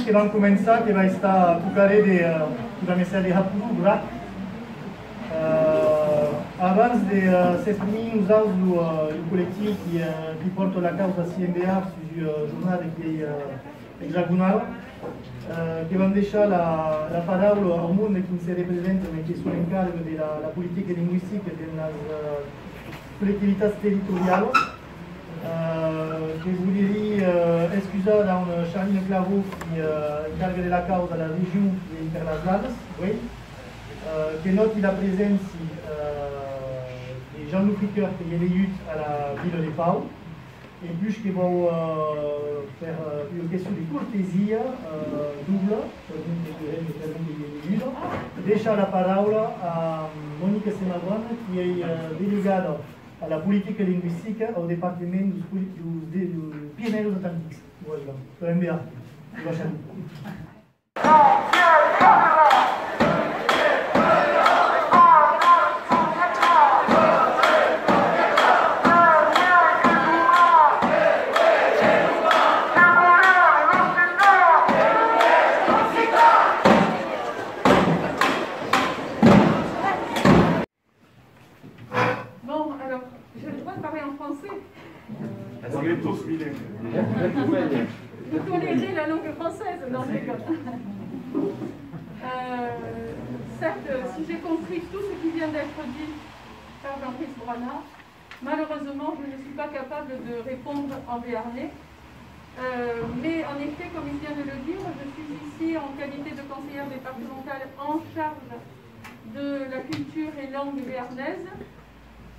que vam començar, que va estar tocaré de mesa de Rapura. Abans de s'exprimer nosaltres, el col·lectiu qui porta la causa CNDA sur jornada que hexagonal, que vam deixar la paraula al món qui se representa, que són encàrrec de la política lingüística de les col·lectivitats territorials, que voldria excusar d'un Charline Clavó qui encarga de la causa a la regió internacional, que noti la presència de Jean-Luc Ricoeur, qui est élu à la ville de Pau, et puis que vau faire une question de cortesia double, deixar la paraula a Mónica Semaguana, qui est delegada a la política lingüística ao Departamento dos Pioneiros Atlânticos. Estou enviado. Vous tolérez la langue française dans ces cas. Certes, si j'ai compris tout ce qui vient d'être dit par Jean-Brice Brana, malheureusement, je ne suis pas capable de répondre en béarnais. Mais en effet, comme il vient de le dire, je suis ici en qualité de conseillère départementale en charge de la culture et langue béarnaise,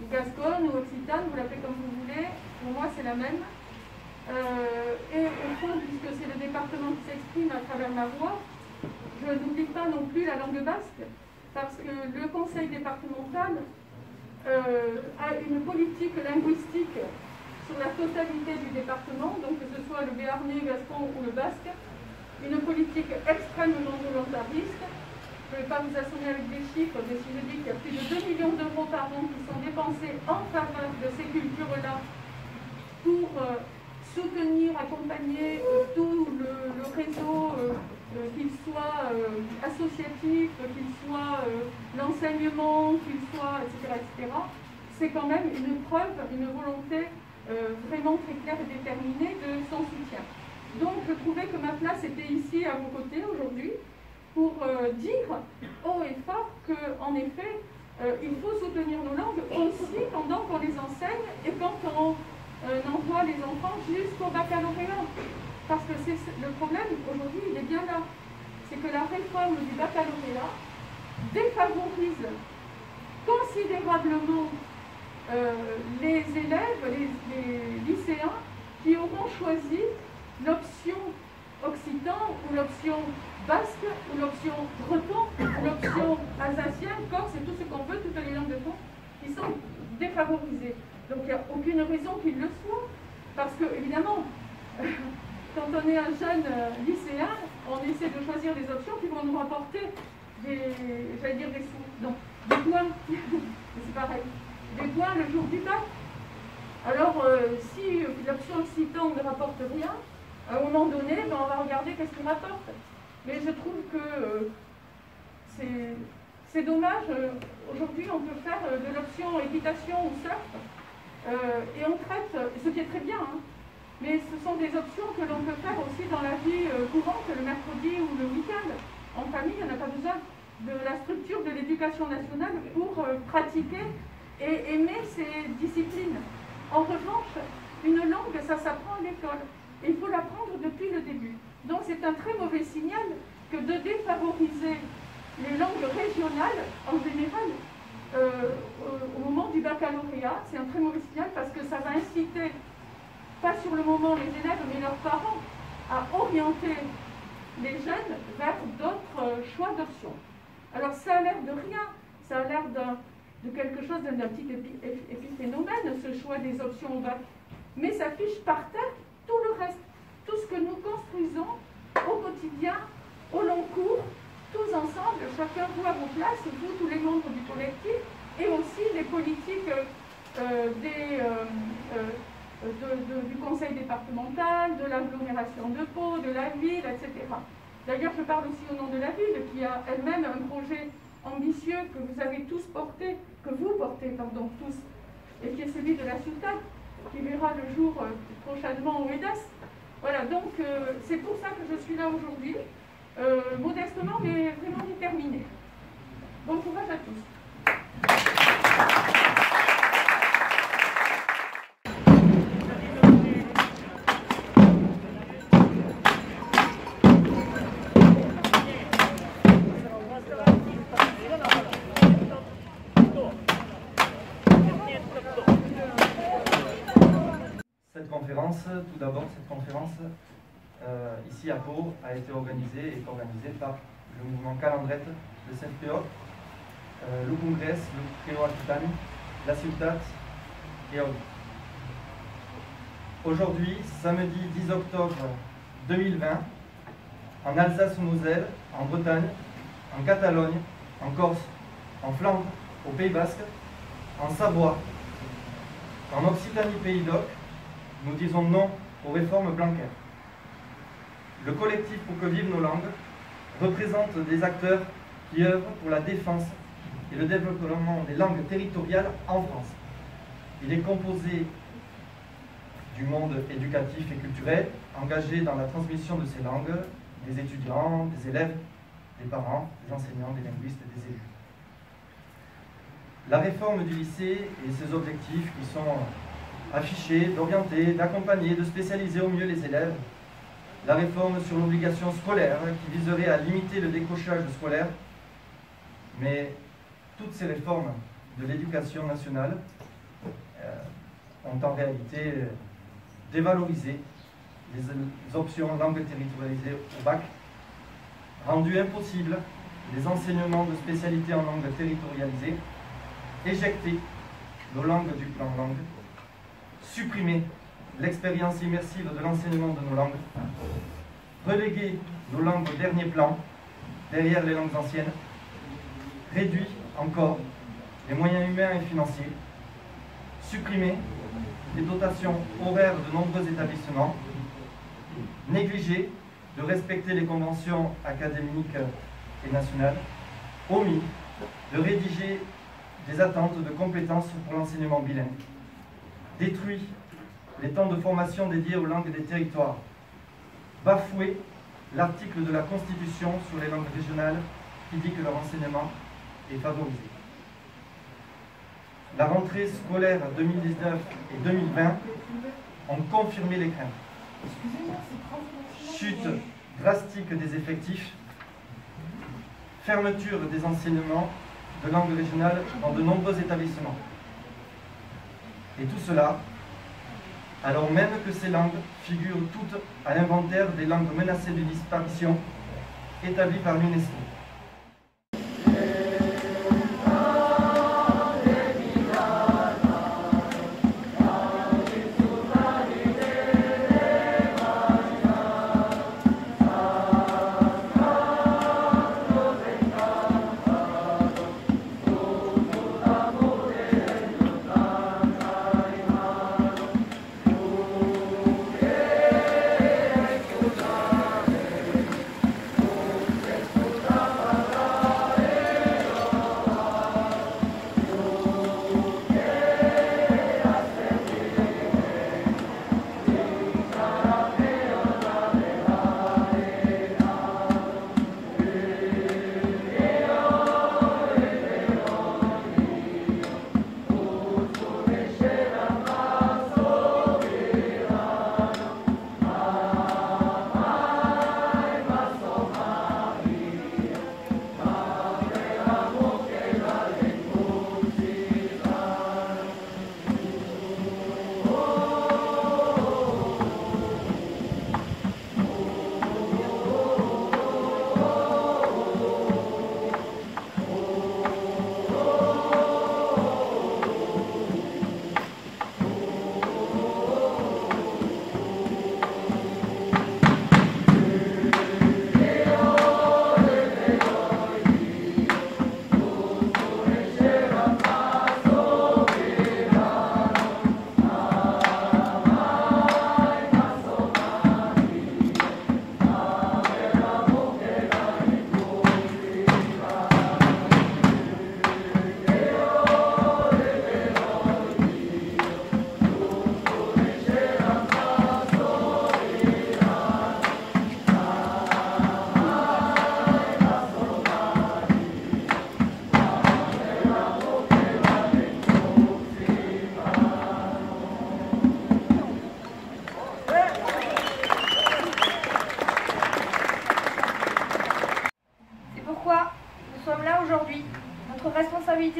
ou gasconne ou occitane, vous l'appelez comme vous voulez, pour moi c'est la même. Et au fond, puisque c'est le département qui s'exprime à travers ma voix, je n'oublie pas non plus la langue basque, parce que le conseil départemental a une politique linguistique sur la totalité du département, donc que ce soit le béarnais, gascon ou le basque, une politique extrêmement volontariste. Je ne vais pas vous assommer avec des chiffres, mais si je dis qu'il y a plus de 2 millions d'euros par an qui sont dépensés en faveur de ces cultures-là pour soutenir, accompagner tout le réseau, qu'il soit associatif, qu'il soit l'enseignement, qu'il soit, etc., c'est quand même une preuve, une volonté vraiment très claire et déterminée de son soutien. Donc je trouvais que ma place était ici à vos côtés aujourd'hui pour dire haut et fort qu'en effet, il faut soutenir nos langues aussi pendant qu'on les enseigne et quand on envoie les enfants jusqu'au baccalauréat. Parce que le problème aujourd'hui, il est bien là. C'est que la réforme du baccalauréat défavorise considérablement les élèves, les lycéens qui auront choisi l'option occitan ou l'option basque ou l'option breton ou l'option alsacienne, corse et tout ce qu'on veut, toutes les langues de fond, qui sont défavorisées. Donc il n'y a aucune raison qu'il le soit, parce que évidemment, quand on est un jeune lycéen, on essaie de choisir des options qui vont nous rapporter j'allais dire des sous, non, des points, c'est pareil, des points le jour du bac. Alors si l'option occitan ne rapporte rien, à un moment donné, ben, on va regarder qu'est-ce qu'il rapporte. Mais je trouve que c'est dommage. Aujourd'hui, on peut faire de l'option équitation ou surf, et on traite, ce qui est très bien, hein, mais ce sont des options que l'on peut faire aussi dans la vie courante, le mercredi ou le week-end. En famille, on n'a pas besoin de la structure de l'éducation nationale pour pratiquer et aimer ces disciplines. En revanche, une langue, ça s'apprend à l'école. Il faut l'apprendre depuis le début. Donc c'est un très mauvais signal que de défavoriser les langues régionales en général au moment du baccalauréat. C'est un très mauvais signal parce que ça va inciter, pas sur le moment les élèves, mais leurs parents, à orienter les jeunes vers d'autres choix d'options. Alors ça a l'air de rien, ça a l'air de quelque chose, d'un petit épiphénomène, ce choix des options au bac. Mais ça fiche par terre tout le reste, tout ce que nous construisons au quotidien, au long cours, tous ensemble, chacun vous à vos places, vous, tous les membres du collectif, et aussi les politiques du conseil départemental, de l'agglomération de Pau, de la ville, etc. D'ailleurs, je parle aussi au nom de la ville, qui a elle-même un projet ambitieux que vous avez tous porté, que vous portez, pardon, tous, et qui est celui de la Ciotat, qui verra le jour prochainement au EDAS. Voilà, donc c'est pour ça que je suis là aujourd'hui, modestement, mais vraiment déterminée. Bon courage à tous. Tout d'abord, cette conférence ici à Pau a été organisée et organisée par le mouvement Calendrette de Saint-Péoc, le Congrès, le Créo Aquitaine, la Ciotat et autres. Aujourd'hui, samedi 10 octobre 2020, en Alsace-Moselle, en Bretagne, en Catalogne, en Corse, en Flandre, au Pays Basque, en Savoie, en Occitanie-Pays d'Oc, nous disons non aux réformes Blanquer. Le collectif Pour que vivent nos langues représente des acteurs qui œuvrent pour la défense et le développement des langues territoriales en France. Il est composé du monde éducatif et culturel, engagé dans la transmission de ces langues, des étudiants, des élèves, des parents, des enseignants, des linguistes et des élus. La réforme du lycée et ses objectifs qui sont affichés, d'orienter, d'accompagner, de spécialiser au mieux les élèves. La réforme sur l'obligation scolaire qui viserait à limiter le décrochage scolaire. Mais toutes ces réformes de l'éducation nationale ont en réalité dévalorisé les options langues territorialisées au bac, rendu impossible les enseignements de spécialité en langue territorialisée, éjecté nos langues du plan langue, supprimer l'expérience immersive de l'enseignement de nos langues, reléguer nos langues au dernier plan, derrière les langues anciennes, réduit encore les moyens humains et financiers, supprimer les dotations horaires de nombreux établissements, négliger de respecter les conventions académiques et nationales, omis de rédiger des attentes de compétences pour l'enseignement bilingue, détruit les temps de formation dédiés aux langues des territoires, bafoué l'article de la Constitution sur les langues régionales qui dit que leur enseignement est favorisé. La rentrée scolaire 2019 et 2020 ont confirmé les craintes. Chute drastique des effectifs, fermeture des enseignements de langue régionale dans de nombreux établissements. Et tout cela, alors même que ces langues figurent toutes à l'inventaire des langues menacées de disparition établi par l'UNESCO.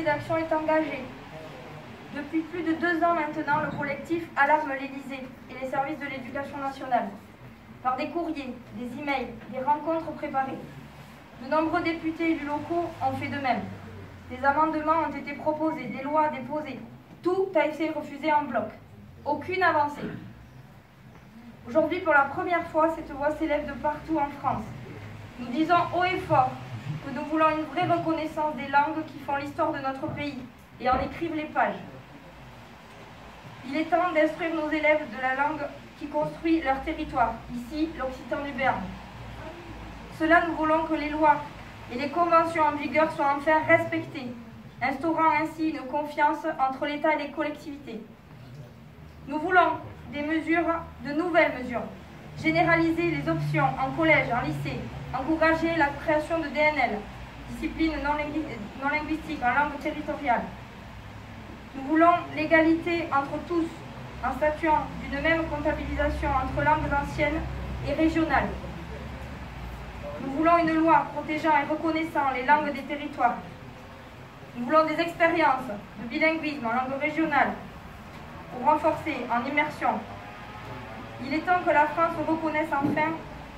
comité d'action est engagé. Depuis plus de 2 ans maintenant, le collectif alarme l'Élysée et les services de l'éducation nationale. Par des courriers, des emails, des rencontres préparées. De nombreux députés élus locaux ont fait de même. Des amendements ont été proposés, des lois déposées. Tout a été refusé en bloc. Aucune avancée. Aujourd'hui, pour la première fois, cette voix s'élève de partout en France. Nous disons haut et fort que nous voulons une vraie reconnaissance des langues qui font l'histoire de notre pays et en écrivent les pages. Il est temps d'instruire nos élèves de la langue qui construit leur territoire, ici l'occitan du Béarn. Cela, nous voulons que les lois et les conventions en vigueur soient enfin respectées, instaurant ainsi une confiance entre l'État et les collectivités. Nous voulons des mesures, de nouvelles mesures, généraliser les options en collège, en lycée, encourager la création de DNL, discipline non linguistique en langue territoriale. Nous voulons l'égalité entre tous, en statuant d'une même comptabilisation entre langues anciennes et régionales. Nous voulons une loi protégeant et reconnaissant les langues des territoires. Nous voulons des expériences de bilinguisme en langue régionale pour renforcer en immersion. Il est temps que la France reconnaisse enfin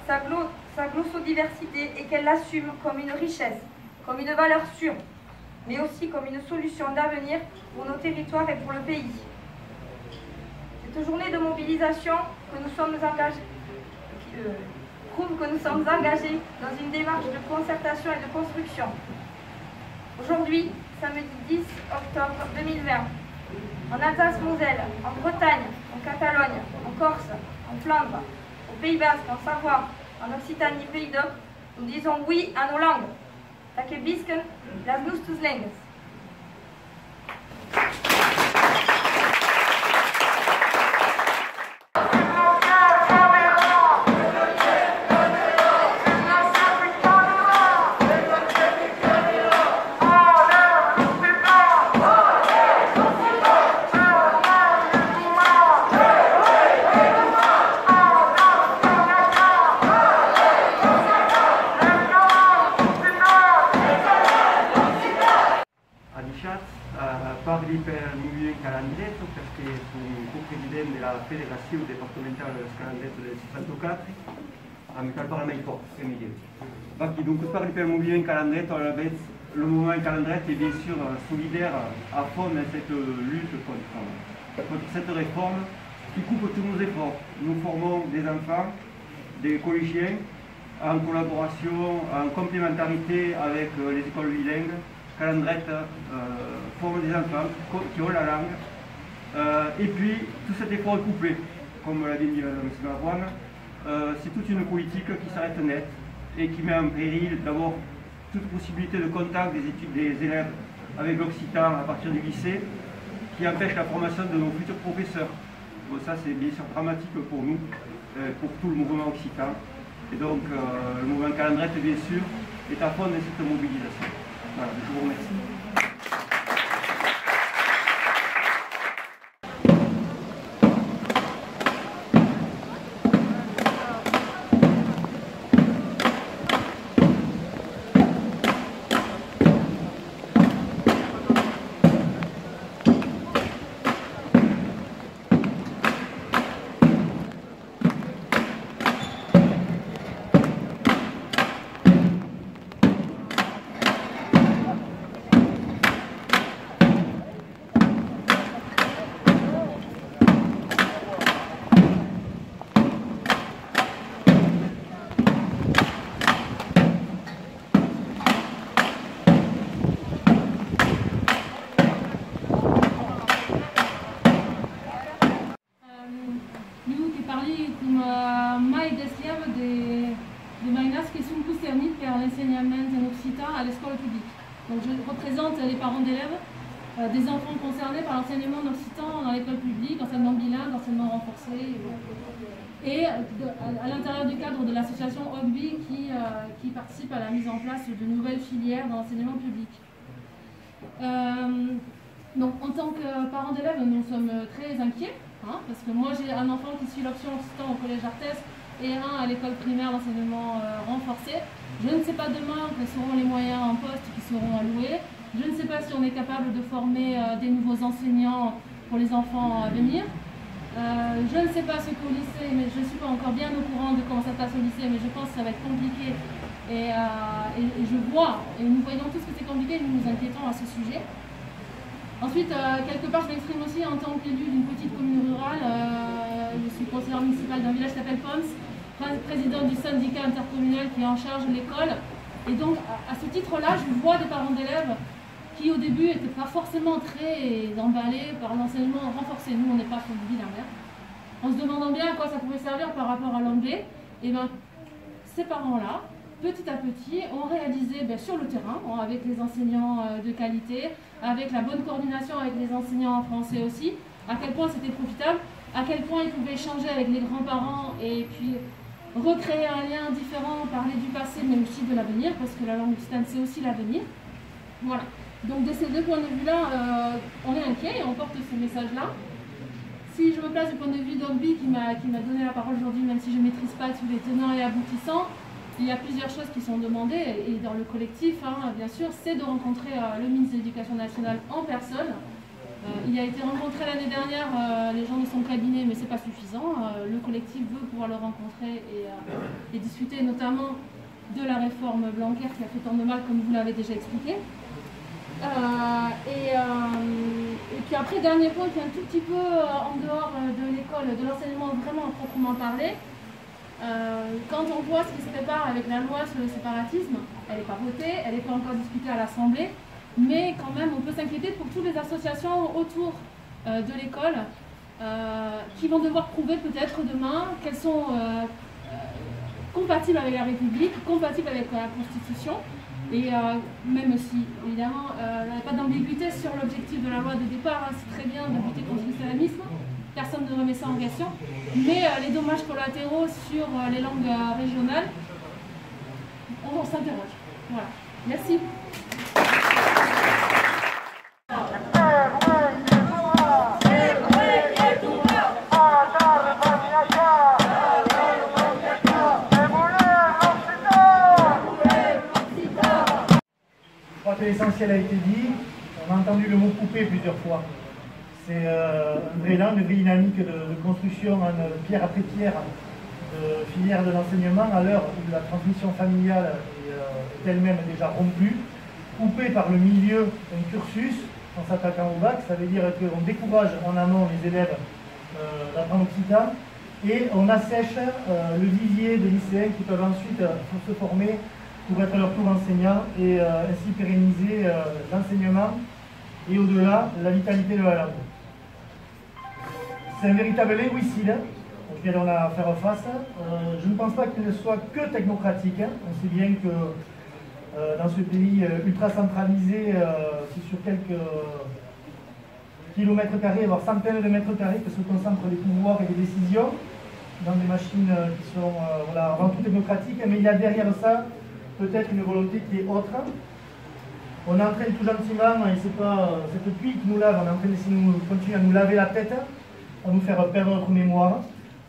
sa glossodiversité et qu'elle l'assume comme une richesse, comme une valeur sûre, mais aussi comme une solution d'avenir pour nos territoires et pour le pays. Cette journée de mobilisation que nous sommes engagés, prouve que nous sommes engagés dans une démarche de concertation et de construction. Aujourd'hui, samedi 10 octobre 2020, en Alsace-Moselle, en Bretagne, en Catalogne, en Corse, en Flandre, au Pays Basque, en Savoie, en Occitanie, Pays d'Oc, nous disons oui à nos langues. Take bisken, las nustus lengues. Parli per Movimento Calandretto perché sono co-presidente della Federazione Departamentale Calandretto del 64 avec le Parlamento féminin. Donc parli per Movimento Calandretto, le mouvement Calandretto est bien sûr solidaire à fond dans cette lutte contre cette réforme qui coupe tous nos efforts. Nous formons des enfants, des collégiens en collaboration, en complémentarité avec les écoles bilingues. Calandretto forme des enfants qui ont la langue. Et puis, tout cet effort est couplé, comme l'a dit M. Marouane, c'est toute une politique qui s'arrête net et qui met en péril d'abord toute possibilité de contact des élèves avec l'occitan à partir du lycée, qui empêche la formation de nos futurs professeurs. Bon, ça, c'est bien sûr dramatique pour nous, pour tout le mouvement occitan. Et donc, le mouvement Calandretto, bien sûr, est à fond de cette mobilisation. Voilà, je vous remercie. à l'école publique. Donc je représente les parents d'élèves, des enfants concernés par l'enseignement d'occitan dans l'école publique, enseignement bilingue, enseignement renforcé, et à l'intérieur du cadre de l'association OGBI qui participe à la mise en place de nouvelles filières dans l'enseignement public. Donc en tant que parents d'élèves, nous sommes très inquiets, parce que moi j'ai un enfant qui suit l'option occitan au collège Arthès et un à l'école primaire d'enseignement renforcé. Je ne sais pas demain quels seront les moyens en poste qui seront alloués. Je ne sais pas si on est capable de former des nouveaux enseignants pour les enfants à venir. Je ne sais pas ce qu'au lycée, mais je ne suis pas encore bien au courant de comment ça se passe au lycée, mais je pense que ça va être compliqué. Et je vois, et nous voyons tous que c'est compliqué, nous nous inquiétons à ce sujet. Ensuite, quelque part, je m'exprime aussi en tant qu'élu d'une petite commune rurale. Je suis conseillère municipale d'un village qui s'appelle Pons, présidente du syndicat intercommunal qui est en charge de l'école. Et donc, à ce titre-là, je vois des parents d'élèves qui, au début, n'étaient pas forcément très emballés par l'enseignement renforcé. Nous, on n'est pas bilingues. En se demandant bien à quoi ça pouvait servir par rapport à l'anglais, et bien, ces parents-là, petit à petit, ont réalisé sur le terrain, avec les enseignants de qualité, avec la bonne coordination avec les enseignants en français aussi, à quel point c'était profitable, à quel point ils pouvaient échanger avec les grands-parents et puis recréer un lien différent, parler du passé mais aussi de l'avenir, parce que la langue occitane c'est aussi l'avenir. Voilà. Donc de ces deux points de vue-là, on est inquiet et on porte ce message-là. Si je me place du point de vue d'Ogby qui m'a donné la parole aujourd'hui, même si je ne maîtrise pas tous les tenants et aboutissants, il y a plusieurs choses qui sont demandées et dans le collectif, bien sûr, c'est de rencontrer le ministre de l'Éducation nationale en personne. Il a été rencontré l'année dernière, les gens de son cabinet, mais ce n'est pas suffisant. Le collectif veut pouvoir le rencontrer et discuter notamment de la réforme Blanquer qui a fait tant de mal, comme vous l'avez déjà expliqué. Et puis après, dernier point qui est un tout petit peu en dehors de l'école, de l'enseignement vraiment proprement parlé. Quand on voit ce qui se prépare avec la loi sur le séparatisme, elle n'est pas votée, elle n'est pas encore discutée à l'Assemblée, mais quand même on peut s'inquiéter pour toutes les associations autour de l'école qui vont devoir prouver peut-être demain qu'elles sont compatibles avec la République, compatibles avec la Constitution, et même si évidemment il n'y a pas d'ambiguïté sur l'objectif de la loi de départ, c'est très bien de lutter contre l'islamisme. Personne ne remet ça en question, mais les dommages collatéraux sur les langues régionales, on s'interroge. Voilà. Merci. Je crois que l'essentiel a été dit. On a entendu le mot coupé plusieurs fois. C'est un vrai élan, une vraie dynamique de construction en pierre après pierre de filière de l'enseignement à l'heure où la transmission familiale est elle-même déjà rompue, coupée par le milieu d'un cursus en s'attaquant au bac. Ça veut dire qu'on décourage en amont les élèves d'apprendre occitan et on assèche le vivier de lycéens qui peuvent ensuite se former pour être leur tour enseignants et ainsi pérenniser l'enseignement et au-delà la vitalité de la langue. C'est un véritable léguicide auquel on a à faire face. Je ne pense pas qu'il ne soit que technocratique. On sait bien que dans ce pays ultra centralisé, c'est sur quelques kilomètres carrés, voire centaines de mètres carrés que se concentrent les pouvoirs et les décisions dans des machines qui sont avant tout technocratiques. Mais il y a derrière ça peut-être une volonté qui est autre. On est en train tout gentiment, et c'est pas cette pluie qui nous lave, on est en train d'essayer de continuer à nous laver la tête, à nous faire perdre notre mémoire.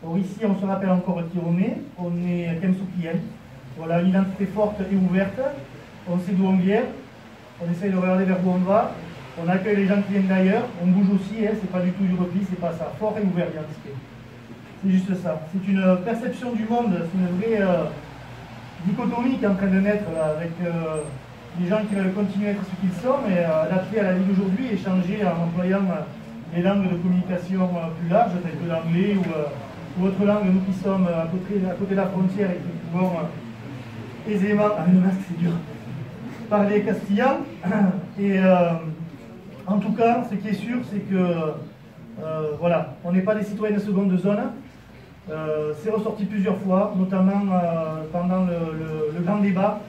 Or ici, on se rappelle encore qui on est Kemsoukien. Voilà, une identité forte et ouverte, on sait d'où on vient, on essaye de regarder vers où on va, on accueille les gens qui viennent d'ailleurs, on bouge aussi, c'est pas du tout du repli, c'est pas ça, fort et ouvert l'identité. C'est juste ça. C'est une perception du monde, c'est une vraie dichotomie qui est en train de naître là, avec des gens qui veulent continuer à être ce qu'ils sont, mais adapter à la vie d'aujourd'hui et changer en employant les langues de communication plus larges, telles que l'anglais ou autre langue, nous qui sommes à côté de la frontière et qui pouvons aisément, avec le masque c'est dur, parler castillan. Et en tout cas, ce qui est sûr, c'est que voilà, on n'est pas des citoyens de seconde zone. C'est ressorti plusieurs fois, notamment pendant le grand débat.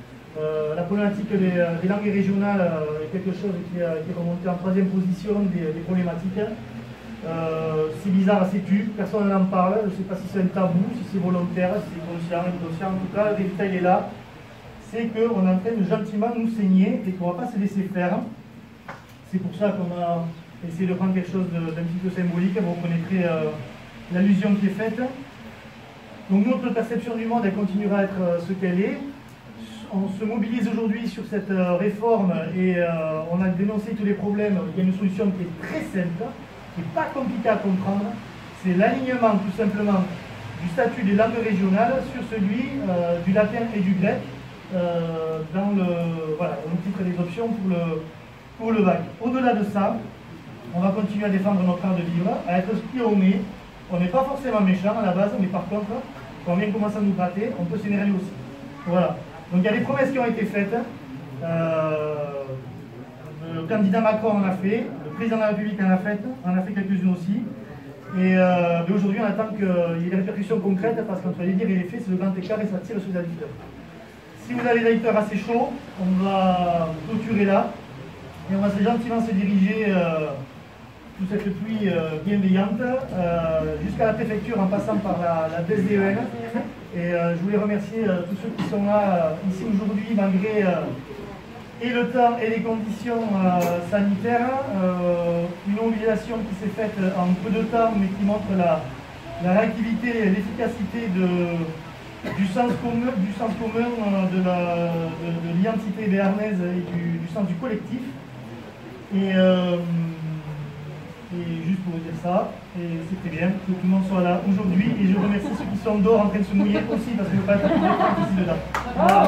La problématique des langues régionales est quelque chose qui est remonté en troisième position des problématiques. C'est bizarre, c'est tu, personne n'en parle, je ne sais pas si c'est un tabou, si c'est volontaire, si c'est conscient, inconscient, en tout cas, le résultat il est là. C'est qu'on est en train de gentiment nous saigner et qu'on ne va pas se laisser faire. C'est pour ça qu'on a essayé de prendre quelque chose d'un petit peu symbolique, vous reconnaîtrez l'allusion qui est faite. Donc notre perception du monde, elle continuera à être ce qu'elle est. on se mobilise aujourd'hui sur cette réforme et on a dénoncé tous les problèmes. Il y a une solution qui est très simple, qui n'est pas compliquée à comprendre. C'est l'alignement tout simplement du statut des langues régionales sur celui du latin et du grec dans le titre des options pour le bac. Au-delà de ça, on va continuer à défendre notre art de vivre, à être ce qu'on est. On n'est pas forcément méchant à la base, mais par contre, quand on vient commencer à nous gratter, on peut s'énerver aussi. Voilà. Donc il y a des promesses qui ont été faites. Le candidat Macron en a fait, le président de la République en a fait quelques-unes aussi. Et aujourd'hui, on attend qu'il y ait des répercussions concrètes parce qu'entre les dires et les faits, c'est le grand écart et ça tire sur les auditeurs. Si vous avez des auditeurs assez chauds, on va clôturer là et on va gentiment se diriger sous cette pluie bienveillante jusqu'à la préfecture en passant par la DSDEN. Et je voulais remercier tous ceux qui sont là ici aujourd'hui malgré et le temps et les conditions sanitaires. Une mobilisation qui s'est faite en peu de temps mais qui montre la réactivité et l'efficacité du sens commun de l'identité béarnaise et du sens du collectif. Et juste pour vous dire ça, et c'était bien que tout le monde soit là aujourd'hui. Et je remercie ceux qui sont dehors en train de se mouiller aussi parce que je ne veux pas être ici dedans. Voilà.